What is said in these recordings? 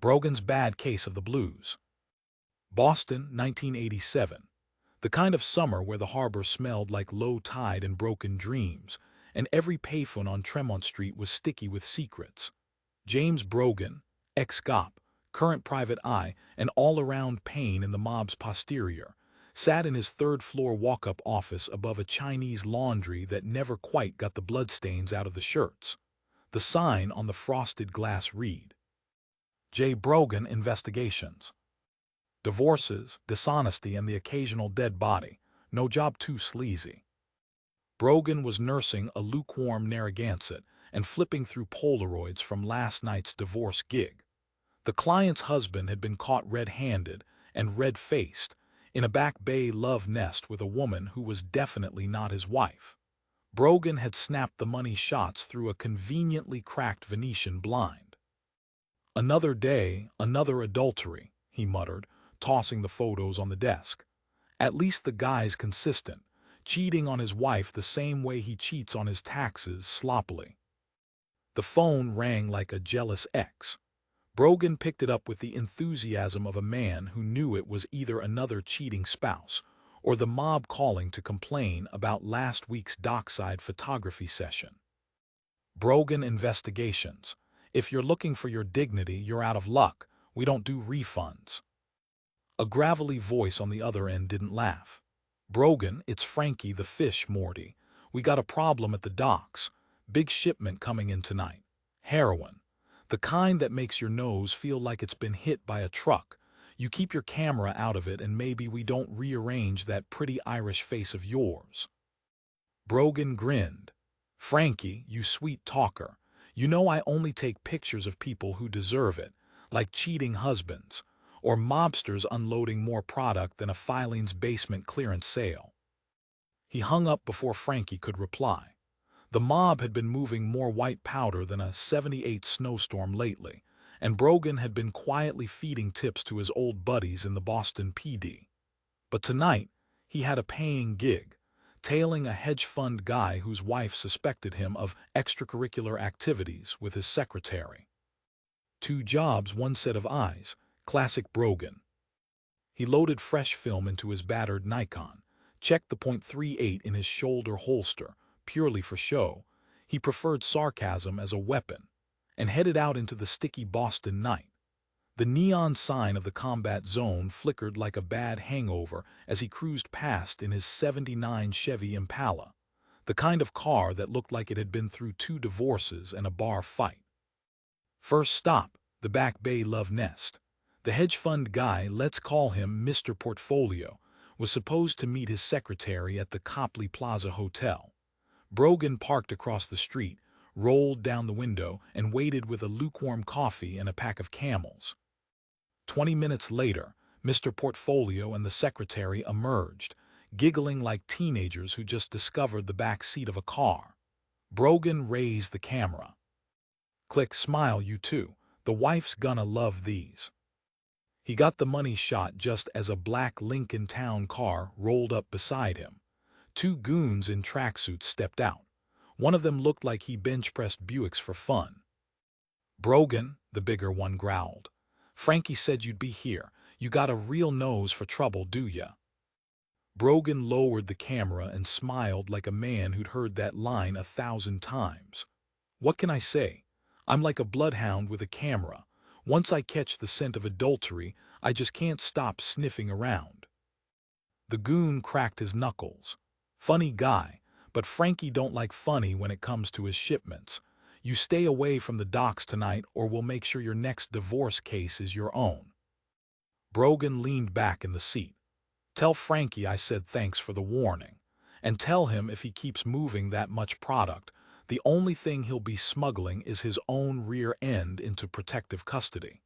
Brogan's bad case of the blues. Boston, 1987. The kind of summer where the harbor smelled like low tide and broken dreams, and every payphone on Tremont Street was sticky with secrets. James Brogan, ex-cop, current private eye, and all-around pain in the mob's posterior, sat in his third-floor walk-up office above a Chinese laundry that never quite got the bloodstains out of the shirts. The sign on the frosted glass read, J. Brogan Investigations. Divorces, dishonesty, and the occasional dead body. No job too sleazy. Brogan was nursing a lukewarm Narragansett and flipping through Polaroids from last night's divorce gig. The client's husband had been caught red-handed and red-faced in a Back Bay love nest with a woman who was definitely not his wife. Brogan had snapped the money shots through a conveniently cracked Venetian blind. Another day, another adultery, he muttered, tossing the photos on the desk. At least the guy's consistent, cheating on his wife the same way he cheats on his taxes sloppily. The phone rang like a jealous ex. Brogan picked it up with the enthusiasm of a man who knew it was either another cheating spouse or the mob calling to complain about last week's dockside photography session. Brogan Investigations. If you're looking for your dignity, you're out of luck. We don't do refunds. A gravelly voice on the other end didn't laugh. Brogan, it's Frankie the Fish, Morty. We got a problem at the docks. Big shipment coming in tonight. Heroin. The kind that makes your nose feel like it's been hit by a truck. You keep your camera out of it and maybe we don't rearrange that pretty Irish face of yours. Brogan grinned. Frankie, you sweet talker. You know I only take pictures of people who deserve it, like cheating husbands, or mobsters unloading more product than a filing's basement clearance sale. He hung up before Frankie could reply. The mob had been moving more white powder than a '78 snowstorm lately, and Brogan had been quietly feeding tips to his old buddies in the Boston PD. But tonight, he had a paying gig, tailing a hedge fund guy whose wife suspected him of extracurricular activities with his secretary. 2 jobs, 1 set of eyes. Classic Brogan. He loaded fresh film into his battered Nikon, checked the .38 in his shoulder holster, purely for show. He preferred sarcasm as a weapon, and headed out into the sticky Boston night. The neon sign of the combat zone flickered like a bad hangover as he cruised past in his '79 Chevy Impala, the kind of car that looked like it had been through 2 divorces and a bar fight. First stop, the Back Bay love nest. The hedge fund guy, let's call him Mr. Portfolio, was supposed to meet his secretary at the Copley Plaza Hotel. Brogan parked across the street, rolled down the window, and waited with a lukewarm coffee and a pack of Camels. 20 minutes later, Mr. Portfolio and the secretary emerged, giggling like teenagers who just discovered the back seat of a car. Brogan raised the camera. Click, smile, you two. The wife's gonna love these. He got the money shot just as a black Lincoln Town car rolled up beside him. 2 goons in tracksuits stepped out. One of them looked like he bench-pressed Buicks for fun. Brogan, the bigger one growled. Frankie said you'd be here. You got a real nose for trouble, do ya? Brogan lowered the camera and smiled like a man who'd heard that line 1,000 times. What can I say? I'm like a bloodhound with a camera. Once I catch the scent of adultery, I just can't stop sniffing around. The goon cracked his knuckles. Funny guy, but Frankie don't like funny when it comes to his shipments. You stay away from the docks tonight or we'll make sure your next divorce case is your own. Brogan leaned back in the seat. Tell Frankie I said thanks for the warning. And tell him if he keeps moving that much product, the only thing he'll be smuggling is his own rear end into protective custody.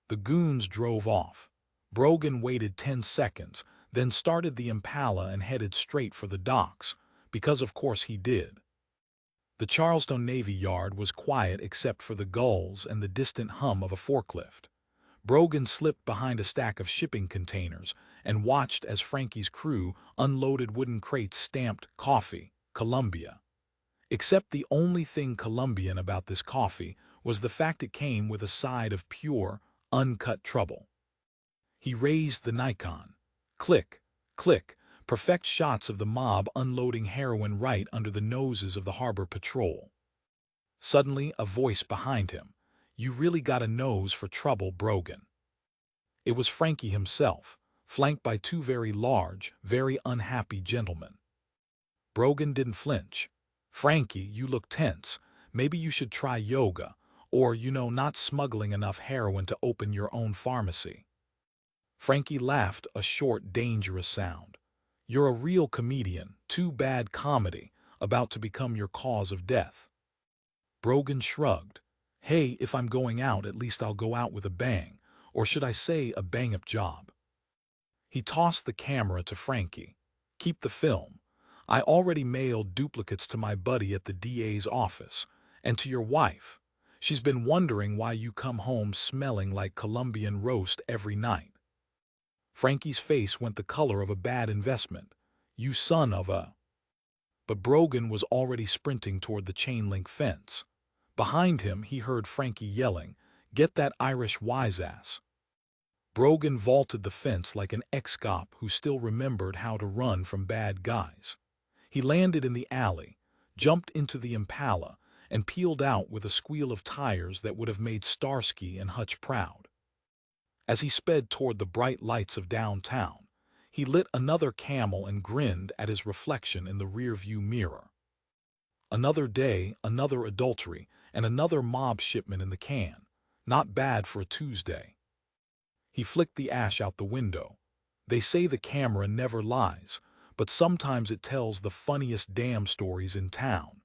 The goons drove off. Brogan waited 10 seconds, then started the Impala and headed straight for the docks, because of course he did. The Charleston Navy Yard was quiet except for the gulls and the distant hum of a forklift. Brogan slipped behind a stack of shipping containers and watched as Frankie's crew unloaded wooden crates stamped "Coffee, Columbia." Except the only thing Colombian about this coffee was the fact it came with a side of pure, uncut trouble. He raised the Nikon. Click, click, perfect shots of the mob unloading heroin right under the noses of the harbor patrol. Suddenly, a voice behind him. You really got a nose for trouble, Brogan. It was Frankie himself, flanked by two very large, very unhappy gentlemen. Brogan didn't flinch. Frankie, you look tense. Maybe you should try yoga, or, not smuggling enough heroin to open your own pharmacy. Frankie laughed, a short, dangerous sound. You're a real comedian, too bad comedy, about to become your cause of death. Brogan shrugged. Hey, if I'm going out, at least I'll go out with a bang, or should I say a bang-up job. He tossed the camera to Frankie. Keep the film. I already mailed duplicates to my buddy at the DA's office, and to your wife. She's been wondering why you come home smelling like Colombian roast every night. Frankie's face went the color of a bad investment. You son of a... But Brogan was already sprinting toward the chain-link fence. Behind him, he heard Frankie yelling, Get that Irish wise-ass. Brogan vaulted the fence like an ex-cop who still remembered how to run from bad guys. He landed in the alley, jumped into the Impala, and peeled out with a squeal of tires that would have made Starsky and Hutch proud. As he sped toward the bright lights of downtown, he lit another Camel and grinned at his reflection in the rearview mirror. Another day, another adultery, and another mob shipment in the can. Not bad for a Tuesday. He flicked the ash out the window. They say the camera never lies, but sometimes it tells the funniest damn stories in town.